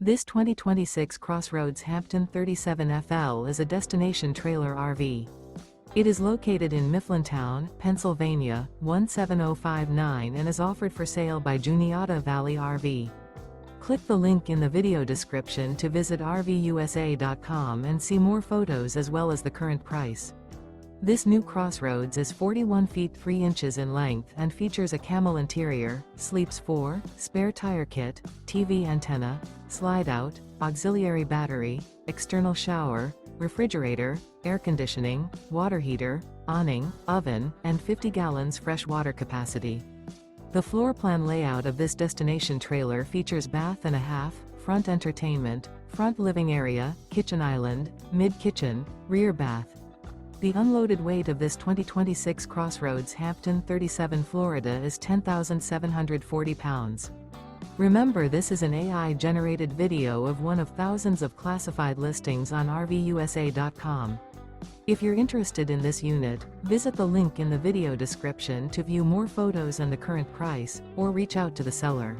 This 2026 CrossRoads Hampton 37FL is a destination trailer RV. It is located in Mifflintown, Pennsylvania, 17059 and is offered for sale by Juniata Valley RV. Click the link in the video description to visit RVUSA.com and see more photos as well as the current price. This new CrossRoads is 41 feet 3 inches in length and features a Camel interior, sleeps 4, spare tire kit, TV antenna, slide-out, auxiliary battery, external shower, refrigerator, air conditioning, water heater, awning, oven, and 50 gallons fresh water capacity. The floor plan layout of this destination trailer features bath-and-a-half, front entertainment, front living area, kitchen island, mid-kitchen, rear bath. The unloaded weight of this 2026 CrossRoads Hampton 37 Florida is 10,740 pounds. Remember, this is an AI-generated video of one of thousands of classified listings on RVUSA.com. If you're interested in this unit, visit the link in the video description to view more photos and the current price, or reach out to the seller.